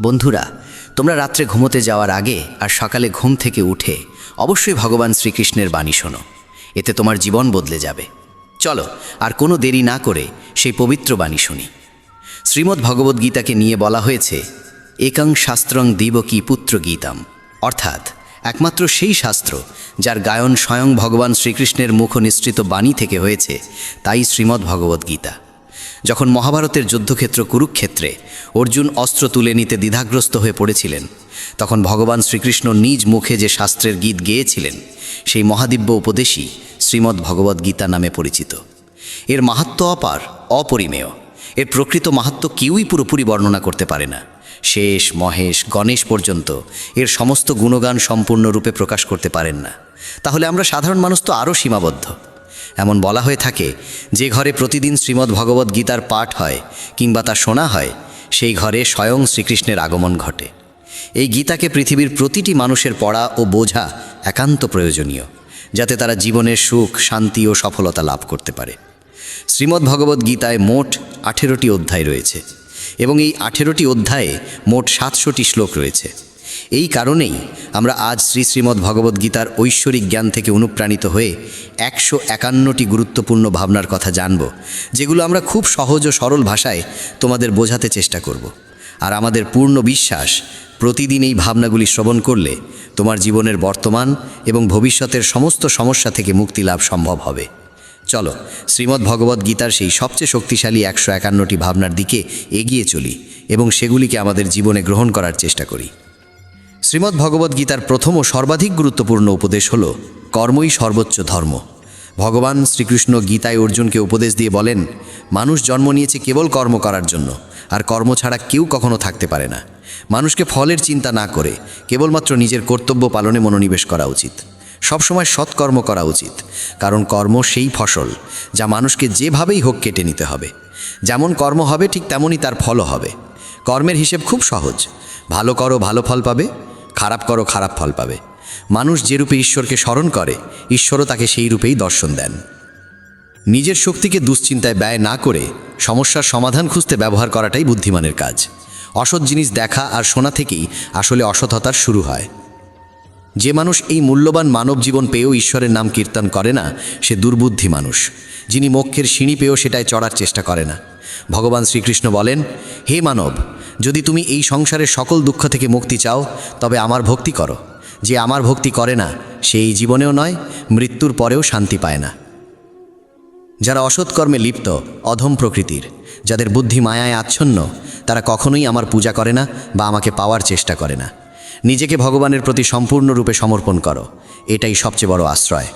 বন্ধুরা, তোমরা রাত্রে ঘুমোতে যাওয়ার আগে আর সকালে ঘুম থেকে উঠে অবশ্যই ভগবান শ্রীকৃষ্ণের বাণী শোনো। এতে তোমার জীবন বদলে যাবে। চলো আর কোনো দেরি না করে সেই পবিত্র বাণী শুনি। শ্রীমদ্ ভগবদ্গীতাকে নিয়ে বলা হয়েছে একং শাস্ত্রং দিবকী পুত্র গীতাম, অর্থাৎ একমাত্র সেই শাস্ত্র যার গায়ন স্বয়ং ভগবান শ্রীকৃষ্ণের মুখ নিঃসৃত বাণী থেকে হয়েছে, তাই শ্রীমদ্ ভগবদ্গীতা। যখন মহাভারতের যুদ্ধক্ষেত্র কুরুক্ষেত্রে অর্জুন অস্ত্র তুলে নিতে দ্বিধাগ্রস্ত হয়ে পড়েছিলেন, তখন ভগবান শ্রীকৃষ্ণ নিজ মুখে যে শাস্ত্রের গীত গেয়েছিলেন, সেই মহাদিব্য উপদেশই শ্রীমদ্ ভগবদ্গীতা নামে পরিচিত। এর মাহাত্ম্য অপার, অপরিমেয়। এর প্রকৃত মাহাত্ম্য কেউই পুরোপুরি বর্ণনা করতে পারে না। শেষ, মহেশ, গণেশ পর্যন্ত এর সমস্ত গুণগান সম্পূর্ণরূপে প্রকাশ করতে পারেন না। তাহলে আমরা সাধারণ মানুষ তো আরও সীমাবদ্ধ। এমন বলা হয়ে থাকে, যে ঘরে প্রতিদিন শ্রীমদ্ ভগবদ্গীতার পাঠ হয় কিংবা তা শোনা হয়, সেই ঘরে স্বয়ং শ্রীকৃষ্ণের আগমন ঘটে। এই গীতাকে পৃথিবীর প্রতিটি মানুষের পড়া ও বোঝা একান্ত প্রয়োজনীয়, যাতে তারা জীবনের সুখ, শান্তি ও সফলতা লাভ করতে পারে। শ্রীমদ্ ভগবদ্গীতায় মোট 18টি অধ্যায় রয়েছে এবং এই 18টি অধ্যায়ে মোট 700টি শ্লোক রয়েছে। এই কারণেই আমরা আজ শ্রীমদ্ ভগবদ্গীতার ঐশ্বরিক জ্ঞান থেকে অনুপ্রাণিত হয়ে 151টি গুরুত্বপূর্ণ ভাবনার কথা জানব, যেগুলো আমরা খুব সহজ ও সরল ভাষায় তোমাদের বোঝাতে চেষ্টা করব। আর আমাদের পূর্ণ বিশ্বাস, প্রতিদিন এই ভাবনাগুলি শ্রবণ করলে তোমার জীবনের বর্তমান এবং ভবিষ্যতের সমস্ত সমস্যা থেকে মুক্তি লাভ সম্ভব হবে। চলো শ্রীমদ্ ভগবদ্গীতার সেই সবচেয়ে শক্তিশালী 151টি ভাবনার দিকে এগিয়ে চলি এবং সেগুলিকে আমাদের জীবনে গ্রহণ করার চেষ্টা করি। শ্রীমদ্ ভগবদ্গীতার প্রথম ও সর্বাধিক গুরুত্বপূর্ণ উপদেশ হল কর্মই সর্বোচ্চ ধর্ম। ভগবান শ্রীকৃষ্ণ গীতায় অর্জুনকে উপদেশ দিয়ে বলেন, মানুষ জন্ম নিয়েছে কেবল কর্ম করার জন্য, আর কর্ম ছাড়া কেউ কখনো থাকতে পারে না। মানুষকে ফলের চিন্তা না করে কেবলমাত্র নিজের কর্তব্য পালনে মনোনিবেশ করা উচিত। সবসময় সৎকর্ম করা উচিত, কারণ কর্ম সেই ফসল যা মানুষকে যেভাবেই হোক কেটে নিতে হবে। যেমন কর্ম হবে ঠিক তেমনই তার ফলও হবে। কর্মের হিসেব খুব সহজ। ভালো করো, ভালো ফল পাবে; খারাপ করো, খারাপ ফল পাবে। মানুষ যে রূপে ঈশ্বরকে স্মরণ করে, ঈশ্বরও তাকে সেই রূপেই দর্শন দেন। নিজের শক্তিকে দুশ্চিন্তায় ব্যয় না করে সমস্যার সমাধান খুঁজতে ব্যবহার করাটাই বুদ্ধিমানের কাজ। অসৎ জিনিস দেখা আর শোনা থেকেই আসলে অসৎতার শুরু হয়। যে মানুষ এই মূল্যবান মানব জীবন পেয়েও ঈশ্বরের নাম কীর্তন করে না, সে দুর্বুদ্ধি মানুষ, যিনি মোক্ষের সিঁড়ি পেয়েও সেটায় চড়ার চেষ্টা করে না। ভগবান শ্রীকৃষ্ণ বলেন, হে মানব, যদি তুমি এই সংসারের সকল দুঃখ থেকে মুক্তি চাও, তবে আমার ভক্তি করো। যে আমার ভক্তি করে না, সে এই জীবনেও নয়, মৃত্যুর পরেও শান্তি পায় না। যারা অসৎকর্মে লিপ্ত, অধম প্রকৃতির, যাদের বুদ্ধি মায়ায় আচ্ছন্ন, তারা কখনোই আমার পূজা করে না বা আমাকে পাওয়ার চেষ্টা করে না। নিজেকে ভগবানের প্রতি সম্পূর্ণরূপে সমর্পণ করো, এটাই সবচেয়ে বড় আশ্রয়।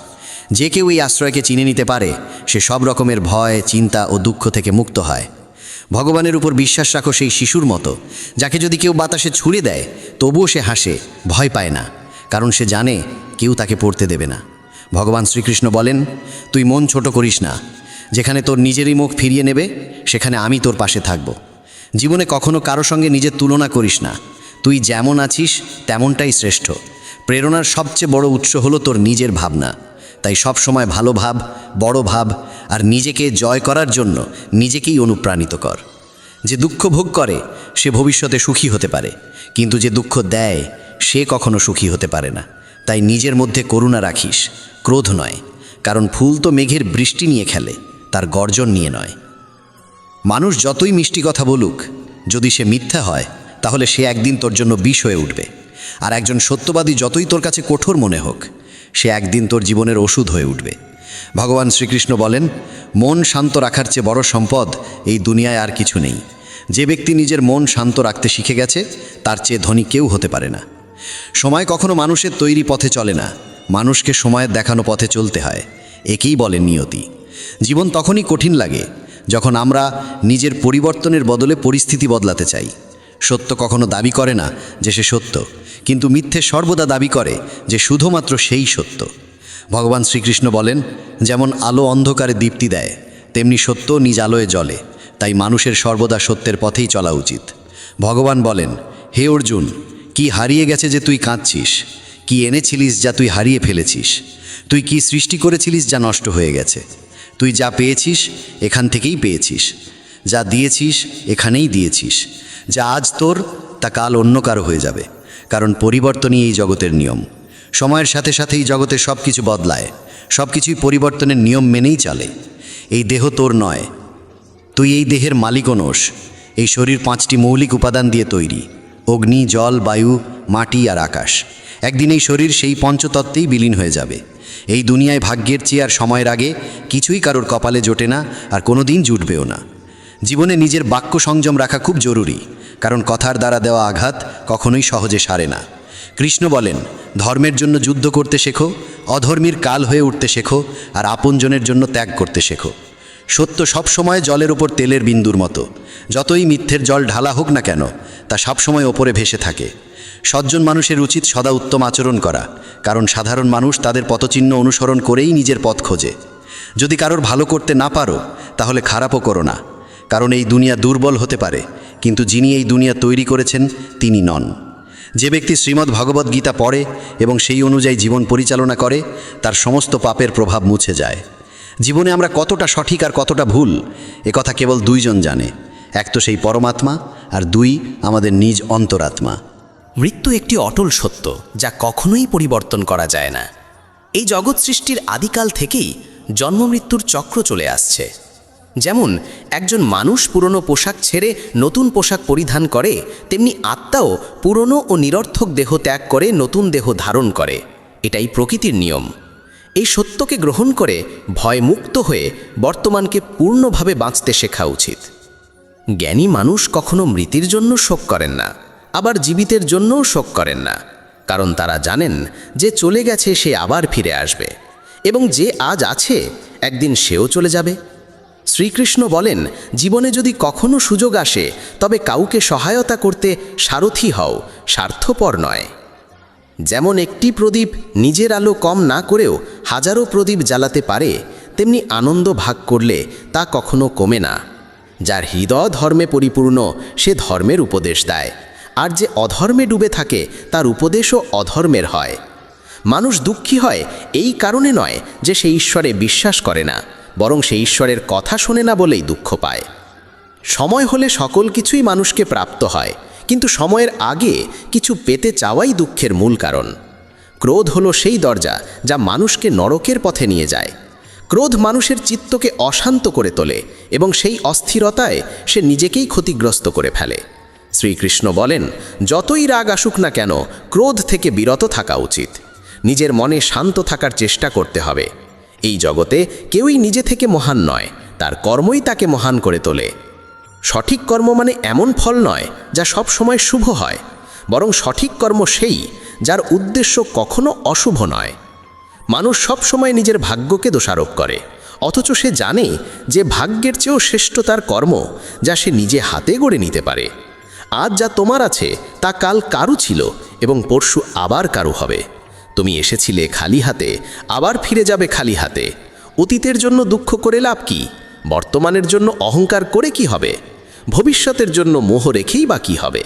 যে কেউ এই আশ্রয়কে চিনে নিতে পারে, সে সব রকমের ভয়, চিন্তা ও দুঃখ থেকে মুক্ত হয়। ভগবানের উপর বিশ্বাস রাখো সেই শিশুর মতো, যাকে যদি কেউ বাতাসে ছুঁড়ে দেয় তবুও সে হাসে, ভয় পায় না, কারণ সে জানে কেউ তাকে পড়তে দেবে না। ভগবান শ্রীকৃষ্ণ বলেন, তুই মন ছোট করিস না। যেখানে তোর নিজেরই মুখ ফিরিয়ে নেবে, সেখানে আমি তোর পাশে থাকব। জীবনে কখনো কারো সঙ্গে নিজের তুলনা করিস না। তুই যেমন আছিস তেমনটাই শ্রেষ্ঠ। প্রেরণার সবচেয়ে বড় উৎস হলো তোর নিজের ভাবনা। তাই সব সময় ভালো ভাব, বড় ভাব, আর নিজেকে জয় করার জন্য নিজেকেই অনুপ্রাণিত কর। যে দুঃখ ভোগ করে সে ভবিষ্যতে সুখী হতে পারে, কিন্তু যে দুঃখ দেয় সে কখনো সুখী হতে পারে না। তাই নিজের মধ্যে করুণা রাখিস, ক্রোধ নয়, কারণ ফুল তো মেঘের বৃষ্টি নিয়ে খেলে, তার গর্জন নিয়ে নয়। মানুষ যতই মিষ্টি কথা বলুক, যদি সে মিথ্যা হয়, তাহলে সে একদিন তোর জন্য বিষ হয়ে উঠবে। আর একজন সত্যবাদী যতই তোর কাছে কঠোর মনে হোক, সে একদিন তোর জীবনের ওষুধ হয়ে উঠবে। ভগবান শ্রীকৃষ্ণ বলেন, মন শান্ত রাখার চেয়ে বড় সম্পদ এই দুনিয়ায় আর কিছু নেই। যে ব্যক্তি নিজের মন শান্ত রাখতে শিখে গেছে, তার চেয়ে ধনী কেউ হতে পারে না। সময় কখনো মানুষের তৈরি পথে চলে না, মানুষকে সময়ের দেখানো পথে চলতে হয়। একেই বলে নিয়তি। জীবন তখনই কঠিন লাগে যখন আমরা নিজের পরিবর্তনের বদলে পরিস্থিতি বদলাতে চাই। সত্য কখনো দাবি করে না যে সে সত্য, কিন্তু মিথ্যে সর্বদা দাবি করে যে শুধুমাত্র সেই সত্য। ভগবান শ্রীকৃষ্ণ বলেন, যেমন আলো অন্ধকারে দীপ্তি দেয়, তেমনি সত্য নিজ আলোয় জ্বলে। তাই মানুষের সর্বদা সত্যের পথেই চলা উচিত। ভগবান বলেন, হে অর্জুন, কি হারিয়ে গেছে যে তুই কাঁদছিস? কি এনেছিলিস যা তুই হারিয়ে ফেলেছিস? তুই কি সৃষ্টি করেছিলিস যা নষ্ট হয়ে গেছে? তুই যা পেয়েছিস এখান থেকেই পেয়েছিস, যা দিয়েছিস এখানেই দিয়েছিস। যা আজ তোর তা কাল অন্য কারো হয়ে যাবে, কারণ পরিবর্তনই এই জগতের নিয়ম। সময়ের সাথে সাথেই জগতে সব কিছু বদলায়, সব কিছুই পরিবর্তনের নিয়ম মেনেই চলে। এই দেহ তোর নয়, তুই এই দেহের মালিকও নোস। এই শরীর 5টি মৌলিক উপাদান দিয়ে তৈরি: অগ্নি, জল, বায়ু, মাটি আর আকাশ। একদিন এই শরীর সেই পঞ্চতত্ত্বেই বিলীন হয়ে যাবে। এই দুনিয়ায় ভাগ্যের চেয়ে আর সময়ের আগে কিছুই কারোর কপালে জোটে না, আর কোনো দিন জুটবেও না। জীবনে নিজের বাক্য সংযম রাখা খুব জরুরি, কারণ কথার দ্বারা দেওয়া আঘাত কখনোই সহজে সারে না। কৃষ্ণ বলেন, ধর্মের জন্য যুদ্ধ করতে শেখো, অধর্মীর কাল হয়ে উঠতে শেখো, আর আপনজনের জন্য ত্যাগ করতে শেখো। সত্য সবসময় জলের ওপর তেলের বিন্দুর মতো। যতই মিথ্যের জল ঢালা হোক না কেন, তা সবসময় ওপরে ভেসে থাকে। সজ্জন মানুষের উচিত সদা উত্তম আচরণ করা, কারণ সাধারণ মানুষ তাদের পথচিহ্ন অনুসরণ করেই নিজের পথ খোঁজে। যদি কারোর ভালো করতে না পারো, তাহলে খারাপও করো না, কারণ এই দুনিয়া দুর্বল হতে পারে, কিন্তু যিনি এই দুনিয়া তৈরি করেছেন তিনি নন। যে ব্যক্তি শ্রীমদ্ ভগবদ্ গীতা পড়ে এবং সেই অনুযায়ী জীবন পরিচালনা করে, তার সমস্ত পাপের প্রভাব মুছে যায়। জীবনে আমরা কতটা সঠিক আর কতটা ভুল, একথা কেবল দুইজন জানে। এক তো সেই পরমাত্মা, আর দুই আমাদের নিজ অন্তরাত্মা। মৃত্যু একটি অটল সত্য, যা কখনোই পরিবর্তন করা যায় না। এই জগৎ সৃষ্টির আদিকাল থেকেই জন্ম মৃত্যুর চক্র চলে আসছে। যেমন একজন মানুষ পুরনো পোশাক ছেড়ে নতুন পোশাক পরিধান করে, তেমনি আত্মাও পুরনো ও নিরর্থক দেহ ত্যাগ করে নতুন দেহ ধারণ করে। এটাই প্রকৃতির নিয়ম। এই সত্যকে গ্রহণ করে ভয়মুক্ত হয়ে বর্তমানকে পূর্ণভাবে বাঁচতে শেখা উচিত। জ্ঞানী মানুষ কখনো মৃতির জন্য শোক করেন না, আবার জীবিতের জন্যও শোক করেন না, কারণ তারা জানেন যে চলে গেছে সে আবার ফিরে আসবে, এবং যে আজ আছে একদিন সেও চলে যাবে। শ্রীকৃষ্ণ বলেন, জীবনে যদি কখনো সুযোগ আসে, তবে কাউকে সহায়তা করতে সারথি হও, স্বার্থপর নয়। যেমন একটি প্রদীপ নিজের আলো কম না করেও হাজারো প্রদীপ জ্বালাতে পারে, তেমনি আনন্দ ভাগ করলে তা কখনো কমে না। যার হৃদয় ধর্মে পরিপূর্ণ, সে ধর্মের উপদেশ দেয়, আর যে অধর্মে ডুবে থাকে তার উপদেশও অধর্মের হয়। মানুষ দুঃখী হয় এই কারণে নয় যে সে ঈশ্বরে বিশ্বাস করে না, বরং সে ঈশ্বরের কথা শোনে না বলেই দুঃখ পায়। সময় হলে সকল কিছুই মানুষকে প্রাপ্ত হয়, কিন্তু সময়ের আগে কিছু পেতে চাওয়াই দুঃখের মূল কারণ। ক্রোধ হলো সেই দরজা যা মানুষকে নরকের পথে নিয়ে যায়। ক্রোধ মানুষের চিত্তকে অশান্ত করে তোলে এবং সেই অস্থিরতায় সে নিজেকেই ক্ষতিগ্রস্ত করে ফেলে। শ্রীকৃষ্ণ বলেন, যতই রাগ আসুক না কেন, ক্রোধ থেকে বিরত থাকা উচিত। নিজের মনে শান্ত থাকার চেষ্টা করতে হবে। এই জগতে কেউই নিজে থেকে মহান নয়, তার কর্মই তাকে মহান করে তোলে। সঠিক কর্ম মানে এমন ফল নয় যা সব সময় শুভ হয়, বরং সঠিক কর্ম সেই যার উদ্দেশ্য কখনো অশুভ নয়। মানুষ সব সময় নিজের ভাগ্যকে দোষারোপ করে, অথচ সে জানে যে ভাগ্যের চেয়েও শ্রেষ্ঠ তার কর্ম, যা সে নিজে হাতে গড়ে নিতে পারে। আজ যা তোমার আছে তা কাল কারু ছিল এবং পরশু আবার কারু হবে। তুমি এসেছিলে খালি হাতে, আবার ফিরে যাবে খালি হাতে। অতীতের জন্য দুঃখ করে লাভ কি? বর্তমানের জন্য অহংকার করে কি হবে? ভবিষ্যতের জন্য মোহ রেখেই বা কী হবে?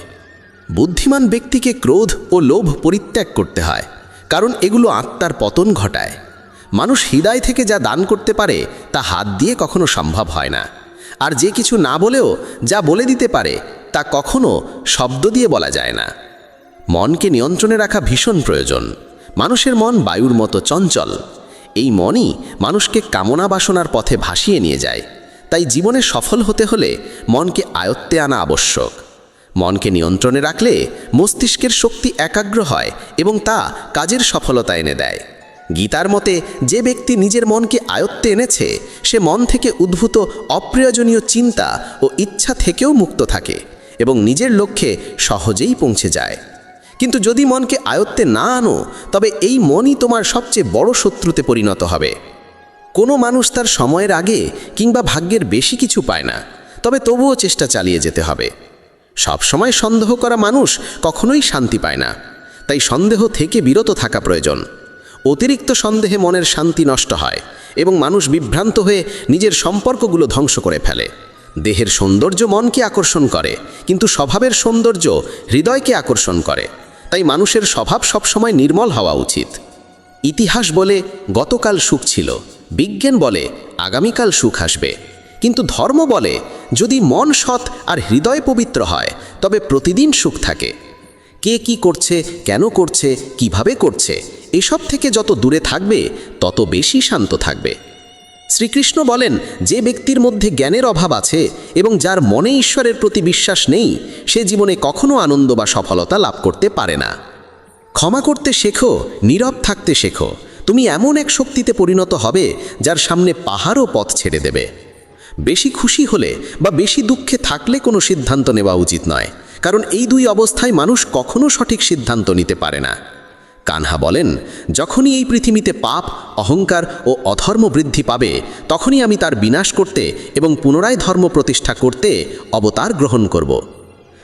বুদ্ধিমান ব্যক্তিকে ক্রোধ ও লোভ পরিত্যাগ করতে হয়, কারণ এগুলো আত্মার পতন ঘটায়। মানুষ হৃদয় থেকে যা দান করতে পারে তা হাত দিয়ে কখনো সম্ভব হয় না, আর যে কিছু না বলেও যা বলে দিতে পারে তা কখনো শব্দ দিয়ে বলা যায় না। মনকে নিয়ন্ত্রণে রাখা ভীষণ প্রয়োজন। মানুষের মন বায়ুর মতো চঞ্চল। এই মনই মানুষকে কামনা বাসনার পথে ভাসিয়ে নিয়ে যায়। তাই জীবনে সফল হতে হলে মনকে আয়ত্তে আনা আবশ্যক। মনকে নিয়ন্ত্রণে রাখলে মস্তিষ্কের শক্তি একাগ্র হয় এবং তা কাজের সফলতা এনে দেয়। গীতার মতে, যে ব্যক্তি নিজের মনকে আয়ত্তে এনেছে সে মন থেকে উদ্ভূত অপ্রয়োজনীয় চিন্তা ও ইচ্ছা থেকেও মুক্ত থাকে এবং নিজের লক্ষ্যে সহজেই পৌঁছে যায়। কিন্তু যদি মনকে আয়ত্তে না আনো, তবে এই মনই তোমার সবচেয়ে বড় শত্রুতে পরিণত হবে। কোনো মানুষ তার সময়ের আগে কিংবা ভাগ্যের বেশি কিছু পায় না, তবে তবুও চেষ্টা চালিয়ে যেতে হবে। সবসময় সন্দেহ করা মানুষ কখনোই শান্তি পায় না, তাই সন্দেহ থেকে বিরত থাকা প্রয়োজন। অতিরিক্ত সন্দেহে মনের শান্তি নষ্ট হয় এবং মানুষ বিভ্রান্ত হয়ে নিজের সম্পর্কগুলো ধ্বংস করে ফেলে। দেহের সৌন্দর্য মনকে আকর্ষণ করে, কিন্তু স্বভাবের সৌন্দর্য হৃদয়কে আকর্ষণ করে। তাই মানুষের স্বভাব সবসময় নির্মল হওয়া উচিত। ইতিহাস বলে গতকাল সুখ ছিল, বিজ্ঞান বলে আগামীকাল সুখ আসবে, কিন্তু ধর্ম বলে যদি মন সৎ আর হৃদয় পবিত্র হয় তবে প্রতিদিন সুখ থাকে। কে কি করছে, কেন করছে, কিভাবে করছে, এসব থেকে যত দূরে থাকবে তত বেশি শান্ত থাকবে। শ্রীকৃষ্ণ বলেন, যে ব্যক্তির মধ্যে জ্ঞানের অভাব আছে এবং যার মনে ঈশ্বরের প্রতি বিশ্বাস নেই, সে জীবনে কখনো আনন্দ বা সফলতা লাভ করতে পারে না। ক্ষমা করতে শেখো, নীরব থাকতে শেখো। তুমি এমন এক শক্তিতে পরিণত হবে যার সামনে পাহাড়ও পথ ছেড়ে দেবে। বেশি খুশি হলে বা বেশি দুঃখে থাকলে কোনো সিদ্ধান্ত নেওয়া উচিত নয়, কারণ এই দুই অবস্থায় মানুষ কখনো সঠিক সিদ্ধান্ত নিতে পারে না। কানহা বলেন, যখনই এই পৃথিবীতে পাপ, অহংকার ও অধর্ম বৃদ্ধি পাবে, তখনই আমি তার বিনাশ করতে এবং পুনরায় ধর্ম প্রতিষ্ঠা করতে অবতার গ্রহণ করব।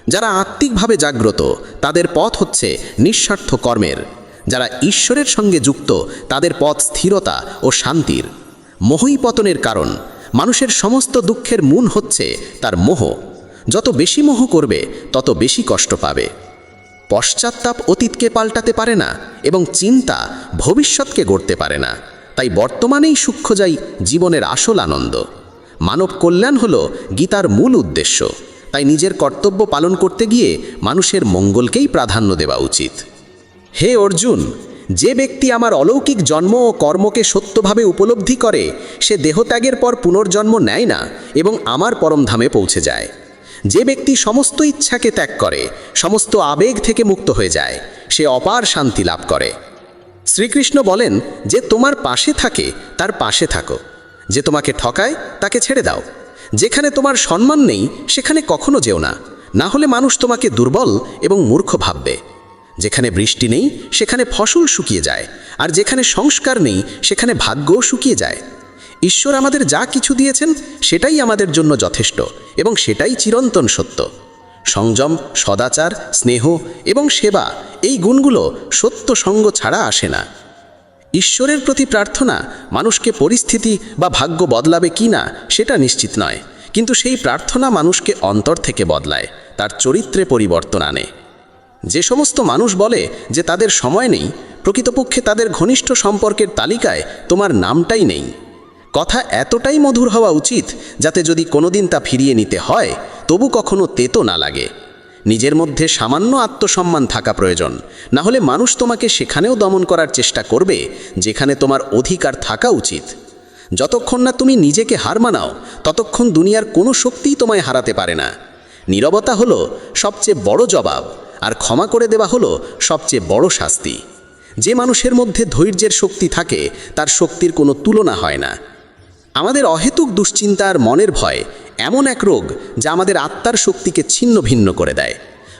যারা আত্মিকভাবে জাগ্রত তাদের পথ হচ্ছে নিঃস্বার্থ কর্মের। যারা ঈশ্বরের সঙ্গে যুক্ত তাদের পথ স্থিরতা ও শান্তির। মোহই পতনের কারণ। মানুষের সমস্ত দুঃখের মূল হচ্ছে তার মোহ। যত বেশি মোহ করবে তত বেশি কষ্ট পাবে। পশ্চাত্তাপ অতীতকে পাল্টাতে পারে না এবং চিন্তা ভবিষ্যৎকে গড়তে পারে না। তাই বর্তমানেই সূক্ষ্ম যাই জীবনের আসল আনন্দ। মানব কল্যাণ হল গীতার মূল উদ্দেশ্য। তাই নিজের কর্তব্য পালন করতে গিয়ে মানুষের মঙ্গলকেই প্রাধান্য দেওয়া উচিত। হে অর্জুন, যে ব্যক্তি আমার অলৌকিক জন্ম ও কর্মকে সত্যভাবে উপলব্ধি করে সে দেহত্যাগের পর পুনর্জন্ম নেয় না এবং আমার পরমধামে পৌঁছে যায়। যে ব্যক্তি সমস্ত ইচ্ছাকে ত্যাগ করে, সমস্ত আবেগ থেকে মুক্ত হয়ে যায়, সে অপার শান্তি লাভ করে। শ্রীকৃষ্ণ বলেন, যে তোমার পাশে থাকে তার পাশে থাকো, যে তোমাকে ঠকায় তাকে ছেড়ে দাও। যেখানে তোমার সম্মান নেই সেখানে কখনো যেও না, না হলে মানুষ তোমাকে দুর্বল এবং মূর্খ ভাববে। যেখানে বৃষ্টি নেই সেখানে ফসল শুকিয়ে যায়, আর যেখানে সংস্কার নেই সেখানে ভাগ্যও শুকিয়ে যায়। ঈশ্বর আমাদের যা কিছু দিয়েছেন সেটাই আমাদের জন্য যথেষ্ট এবং সেটাই চিরন্তন সত্য। সংযম, সদাচার, স্নেহ এবং সেবা, এই গুণগুলো সত্য সঙ্গ ছাড়া আসে না। ঈশ্বরের প্রতি প্রার্থনা মানুষকে পরিস্থিতি বা ভাগ্য বদলাবে কি না সেটা নিশ্চিত নয়, কিন্তু সেই প্রার্থনা মানুষকে অন্তর থেকে বদলায়, তার চরিত্রে পরিবর্তন আনে। যে সমস্ত মানুষ বলে যে তাদের সময় নেই, প্রকৃতপক্ষে তাদের ঘনিষ্ঠ সম্পর্কের তালিকায় তোমার নামটাই নেই। কথা এতটাই মধুর হওয়া উচিত যাতে যদি কোনোদিন তা ফিরিয়ে নিতে হয় তবু কখনো তেতো না লাগে। নিজের মধ্যে সামান্য আত্মসম্মান থাকা প্রয়োজন, না হলে মানুষ তোমাকে সেখানেও দমন করার চেষ্টা করবে যেখানে তোমার অধিকার থাকা উচিত। যতক্ষণ না তুমি নিজেকে হার মানাও ততক্ষণ দুনিয়ার কোনো শক্তিই তোমায় হারাতে পারে না। নীরবতা হলো সবচেয়ে বড় জবাব, আর ক্ষমা করে দেওয়া হলো সবচেয়ে বড় শাস্তি। যে মানুষের মধ্যে ধৈর্যের শক্তি থাকে তার শক্তির কোনো তুলনা হয় না। আমাদের অহেতুক দুশ্চিন্তা আর মনের ভয় এমন এক রোগ যা আমাদের আত্মার শক্তিকে ছিন্ন ভিন্ন করে দেয়।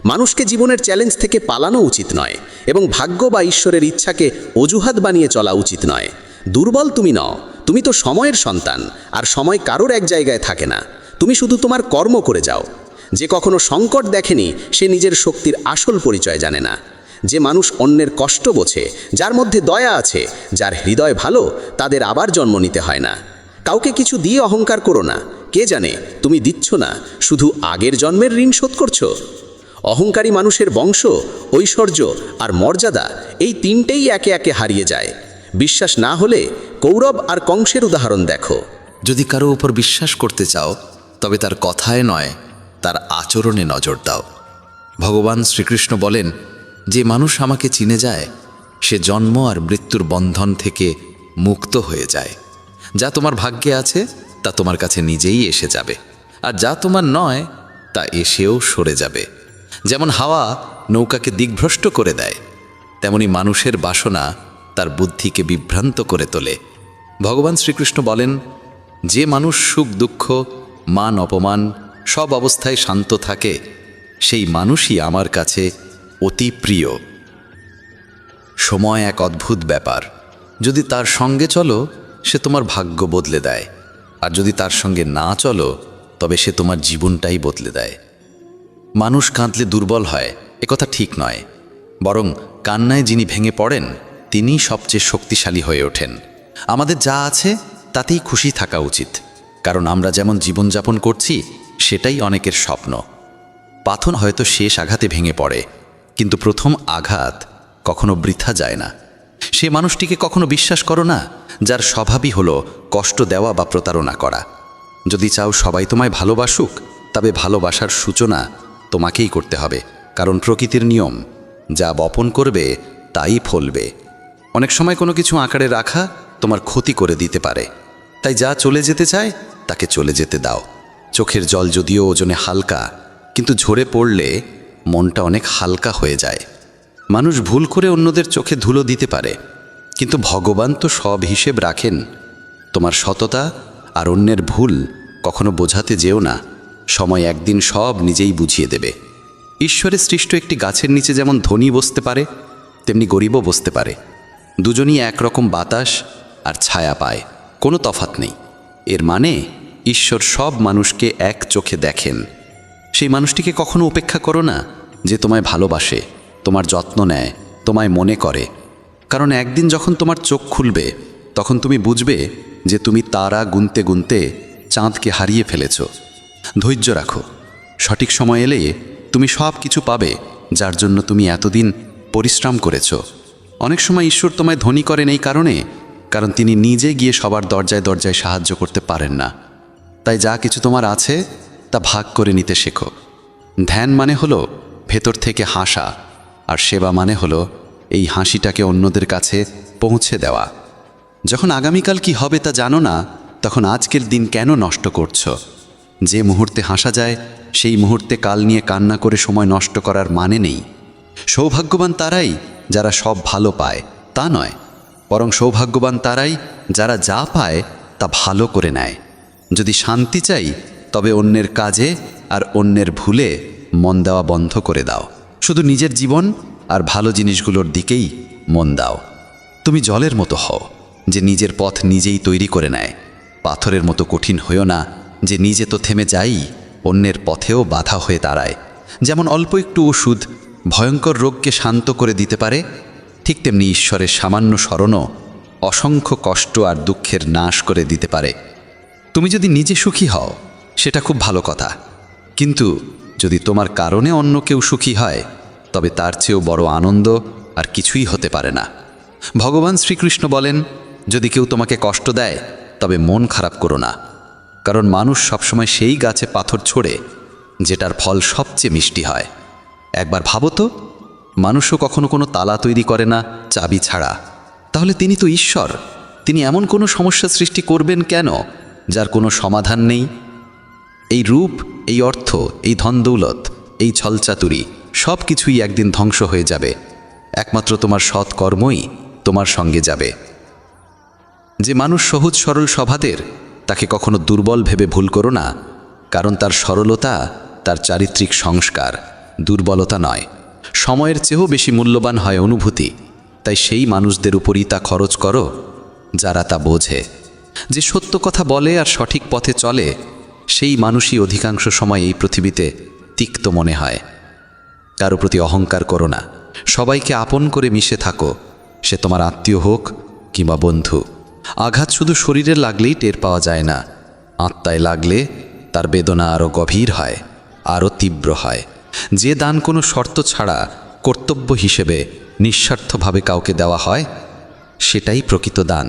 মানুষকে জীবনের চ্যালেঞ্জ থেকে পালানো উচিত নয় এবং ভাগ্য বা ঈশ্বরের ইচ্ছাকে অজুহাত বানিয়ে চলা উচিত নয়। দুর্বল তুমি নও, তুমি তো সময়ের সন্তান, আর সময় কারোর এক জায়গায় থাকে না। তুমি শুধু তোমার কর্ম করে যাও। যে কখনো সংকট দেখেনি সে নিজের শক্তির আসল পরিচয় জানে না। যে মানুষ অন্যের কষ্ট বোঝে, যার মধ্যে দয়া আছে, যার হৃদয় ভালো, তাদের আবার জন্ম নিতে হয় না। কাউকে কিছু দিয়ে অহংকার করো না। কে জানে তুমি দিচ্ছ না, শুধু আগের জন্মের ঋণ শোধ করছো। অহংকারী মানুষের বংশ, ঐশ্বর্য আর মর্যাদা এই তিনটেই একে একে হারিয়ে যায়। বিশ্বাস না হলে কৌরব আর কংসের উদাহরণ দেখো। যদি কারো উপর বিশ্বাস করতে চাও তবে তার কথায় নয়, তার আচরণে নজর দাও। ভগবান শ্রীকৃষ্ণ বলেন, যে মানুষ আমাকে চিনে যায় সে জন্ম আর মৃত্যুর বন্ধন থেকে মুক্ত হয়ে যায়। যা তোমার ভাগ্যে আছে তা তোমার কাছে নিজেই এসে যাবে, আর যা তোমার নয় তা এসেও সরে যাবে। যেমন হাওয়া নৌকাকে দিকভ্রষ্ট করে দেয়, তেমনি মানুষের বাসনা তার বুদ্ধিকে বিভ্রান্ত করে তোলে। ভগবান শ্রীকৃষ্ণ বলেন, যে মানুষ সুখ দুঃখ, মান অপমান সব অবস্থায় শান্ত থাকে সেই মানুষই আমার কাছে অতি প্রিয়। সময় এক অদ্ভুত ব্যাপার। যদি তার সঙ্গে চলো সে তোমার ভাগ্য বদলে দেয়, আর যদি তার সঙ্গে না চলো তবে সে তোমার জীবনটাই বদলে দেয়। মানুষ কাঁদলে দুর্বল হয় একথা ঠিক নয়, বরং কান্নায় যিনি ভেঙে পড়েন তিনিই সবচেয়ে শক্তিশালী হয়ে ওঠেন। আমাদের যা আছে তাতেই খুশি থাকা উচিত, কারণ আমরা যেমন জীবনযাপন করছি সেটাই অনেকের স্বপ্ন। পাথর হয়তো শেষ আঘাতে ভেঙে পড়ে, কিন্তু প্রথম আঘাত কখনো বৃথা যায় না। সে মানুষটিকে কখনো বিশ্বাস করো না যার স্বভাবই হলো কষ্ট দেওয়া বা প্রতারণা করা। যদি চাও সবাই তোমায় ভালোবাসুক, তবে ভালোবাসার সূচনা তোমাকেই করতে হবে, কারণ প্রকৃতির নিয়ম, যা বপন করবে তাই ফলবে। অনেক সময় কোনো কিছু আঁকড়ে রাখা তোমার ক্ষতি করে দিতে পারে, তাই যা চলে যেতে চায় তাকে চলে যেতে দাও। চোখের জল যদিও ওজনে হালকা, কিন্তু ঝরে পড়লে মনটা অনেক হালকা হয়ে যায়। মানুষ ভুল করে অন্যদের চোখে ধুলো দিতে পারে, কিন্তু ভগবান তো সব হিসেব রাখেন। তোমার সততা আর অন্যের ভুল কখনো বোঝাতে যেও না, সময় একদিন সব নিজেই বুঝিয়ে দেবে। ঈশ্বরের সৃষ্ট একটি গাছের নিচে যেমন ধনী বসতে পারে, তেমনি গরিবও বসতে পারে। দুজনই একরকম বাতাস আর ছায়া পায়, কোনো তফাৎ নেই। এর মানে ঈশ্বর সব মানুষকে এক চোখে দেখেন। সেই মানুষটিকে কখনো উপেক্ষা করো না, যে তোমায় ভালোবাসে, তোমার যত্ন নেয়, তোমায় মনে করে। কারণ একদিন যখন তোমার চোখ খুলবে, তখন তুমি বুঝবে যে তুমি তারা গুনতে গুনতে চাঁদকে হারিয়ে ফেলেছ। ধৈর্য রাখো, সঠিক সময় এলে তুমি সব কিছু পাবে, যার জন্য তুমি এতদিন পরিশ্রম করেছ। অনেক সময় ঈশ্বর তোমায় ধনী করেন এই কারণ তিনি নিজে গিয়ে সবার দরজায় দরজায় সাহায্য করতে পারেন না। তাই যা কিছু তোমার আছে তা ভাগ করে নিতে শেখো। ধ্যান মানে হলো ভেতর থেকে হাসা, আর সেবা মানে হলো এই হাসিটাকে অন্যদের কাছে পৌঁছে দেওয়া। যখন আগামীকাল কি হবে তা জানো না, তখন আজকের দিন কেন নষ্ট করছো? যে মুহূর্তে হাসা যায় সেই মুহূর্তে কাল নিয়ে কান্না করে সময় নষ্ট করার মানে নেই। সৌভাগ্যবান তারাই যারা সব ভালো পায় তা নয়, বরং সৌভাগ্যবান তারাই যারা যা পায় তা ভালো করে নেয়। যদি শান্তি চাই, তবে অন্যের কাজে আর অন্যের ভুলে মন দেওয়া বন্ধ করে দাও। শুধু নিজের জীবন আর ভালো জিনিসগুলোর দিকেই মন দাও। তুমি জলের মতো হও, যে নিজের পথ নিজেই তৈরি করে নেয়। পাথরের মতো কঠিন হইও না, যে নিজে তো থেমে যাই, অন্যের পথেও বাধা হয়ে দাঁড়ায়। যেমন অল্প একটু ওষুধ ভয়ঙ্কর রোগকে শান্ত করে দিতে পারে, ঠিক তেমনি ঈশ্বরের সামান্য স্মরণও অসংখ্য কষ্ট আর দুঃখের নাশ করে দিতে পারে। তুমি যদি নিজে সুখী হও, সেটা খুব ভালো কথা, কিন্তু যদি তোমার কারণে অন্য কেউ সুখী হয়, তবে তার চেয়েও বড় আনন্দ আর কিছুই হতে পারে না। ভগবান শ্রীকৃষ্ণ বলেন, যদি কেউ তোমাকে কষ্ট দেয়, তবে মন খারাপ করো না, কারণ মানুষ সবসময় সেই গাছে পাথর ছোড়ে যেটার ফল সবচেয়ে মিষ্টি হয়। একবার ভাবো তো, মানুষও কখনো কোনো তালা তৈরি করে না চাবি ছাড়া। তাহলে তিনি তো ঈশ্বর, তিনি এমন কোনো সমস্যা সৃষ্টি করবেন কেন যার কোনো সমাধান নেই? এই রূপ, এই অর্থ, এই ধনদৌলত, এই ছলচাতুরি সব কিছুই একদিন ধ্বংস হয়ে যাবে। একমাত্র তোমার সৎ কর্মই তোমার সঙ্গে যাবে। যে মানুষ সহজ সরল স্বভাবের, তাকে কখনো দুর্বল ভেবে ভুল করো না, কারণ তার সরলতা তার চারিত্রিক সংস্কার, দুর্বলতা নয়। সময়ের চেয়েও বেশি মূল্যবান হয় অনুভূতি, তাই সেই মানুষদের উপরই তা খরচ করো যারা তা বোঝে। যে সত্য কথা বলে আর সঠিক পথে চলে, সেই মানুষই অধিকাংশ সময় এই পৃথিবীতে তিক্ত মনে হয়। কারো প্রতি অহংকার করো না, সবাইকে আপন করে মিশে থাকো, সে তোমার আত্মীয় হোক কিংবা বন্ধু। আঘাত শুধু শরীরে লাগলেই টের পাওয়া যায় না, আত্মায় লাগলে তার বেদনা আরও গভীর হয়, আরও তীব্র হয়। যে দান কোনো শর্ত ছাড়া কর্তব্য হিসেবে নিঃস্বার্থভাবে কাউকে দেওয়া হয়, সেটাই প্রকৃত দান।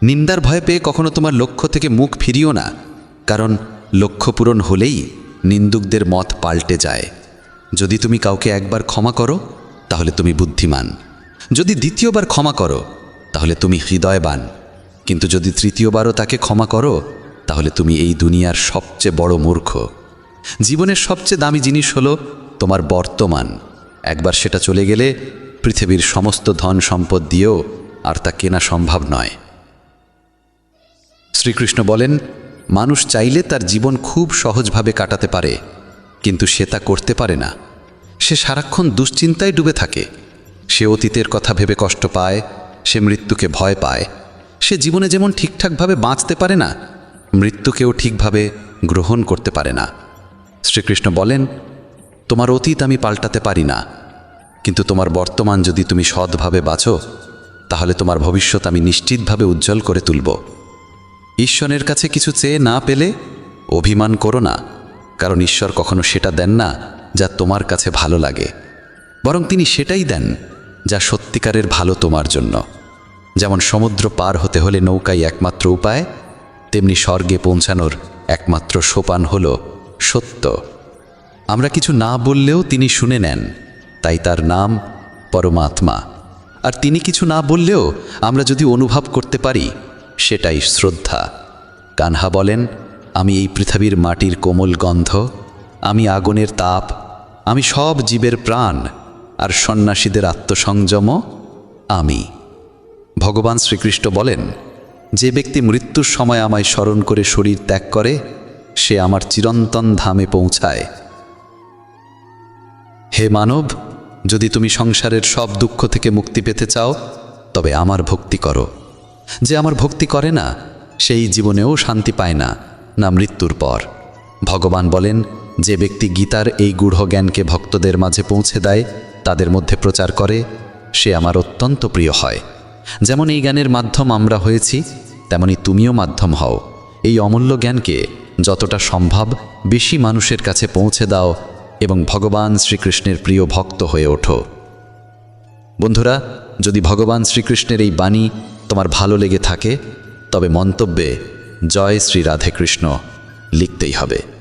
নিন্দার ভয় পেয়ে কখনো তোমার লক্ষ্য থেকে মুখ ফিরিও না, কারণ লক্ষ্য পূরণ হলেই নিন্দুকদের মত পাল্টে যায়। যদি তুমি কাউকে একবার ক্ষমা করো, তাহলে তুমি বুদ্ধিমান। যদি দ্বিতীয়বার ক্ষমা করো, তাহলে তুমি হৃদয়বান। কিন্তু যদি তৃতীয়বারও তাকে ক্ষমা করো, তাহলে তুমি এই দুনিয়ার সবচেয়ে বড় মূর্খ। জীবনের সবচেয়ে দামি জিনিস হলো তোমার বর্তমান। একবার সেটা চলে গেলে পৃথিবীর সমস্ত ধন সম্পদ দিয়েও আর তা কেনা সম্ভব নয়। শ্রীকৃষ্ণ বলেন, মানুষ চাইলে তার জীবন খুব সহজভাবে কাটাতে পারে, কিন্তু সে তা করতে পারে না। সে সারাক্ষণ দুশ্চিন্তায় ডুবে থাকে। সে অতীতের কথা ভেবে কষ্ট পায়, সে মৃত্যুকে ভয় পায়। সে জীবনে যেমন ঠিকঠাকভাবে বাঁচতে পারে না, মৃত্যুকেও ঠিকভাবে গ্রহণ করতে পারে না। শ্রীকৃষ্ণ বলেন, তোমার অতীত আমি পাল্টাতে পারি না, কিন্তু তোমার বর্তমান যদি তুমি সৎভাবে বাঁচো, তাহলে তোমার ভবিষ্যৎ আমি নিশ্চিতভাবে উজ্জ্বল করে তুলব। ঈশ্বরের কাছে কিছু চেয়ে না পেলে অভিমান করো না, কারণ ঈশ্বর কখনো সেটা দেন না যা তোমার কাছে ভালো লাগে, বরং তিনি সেটাই দেন যা সত্যিকারের ভালো তোমার জন্য। যেমন সমুদ্র পার হতে হলে নৌকাই একমাত্র উপায়, তেমনি স্বর্গে পৌঁছানোর একমাত্র সোপান হল সত্য। আমরা কিছু না বললেও তিনি শুনে নেন, তাই তার নাম পরমাত্মা। আর তিনি কিছু না বললেও আমরা যদি অনুভব করতে পারি, সেটাই শ্রদ্ধা। কানহা বলেন, আমি এই পৃথিবীর মাটির কোমল গন্ধ, আমি আগুনের তাপ, আমি সব জীবের প্রাণ, আর সন্ন্যাসীদের আত্মসংযমও আমি। ভগবান শ্রীকৃষ্ণ বলেন, যে ব্যক্তি মৃত্যুর সময় আমায় স্মরণ করে শরীর ত্যাগ করে, সে আমার চিরন্তন ধামে পৌঁছায়। হে মানব, যদি তুমি সংসারের সব দুঃখ থেকে মুক্তি পেতে চাও, তবে আমার ভক্তি করো। যে আমার ভক্তি করে না, সেই জীবনেও শান্তি পায় না, না মৃত্যুর পর। ভগবান বলেন, যে ব্যক্তি গীতার এই গূঢ় জ্ঞানকে ভক্তদের মাঝে পৌঁছে দেয়, তাদের মধ্যে প্রচার করে, সে আমার অত্যন্ত প্রিয় হয়। যেমন এই জ্ঞানের মাধ্যম আমরা হয়েছি, তেমনি তুমিও মাধ্যম হও। এই অমূল্য জ্ঞানকে যতটা সম্ভব বেশি মানুষের কাছে পৌঁছে দাও এবং ভগবান শ্রীকৃষ্ণের প্রিয় ভক্ত হয়ে ওঠো। বন্ধুরা, যদি ভগবান শ্রীকৃষ্ণের এই বাণী তোমার ভালো লেগে থাকে, তবে মন্তব্যে জয় শ্রী রাধে কৃষ্ণ লিখতেই হবে।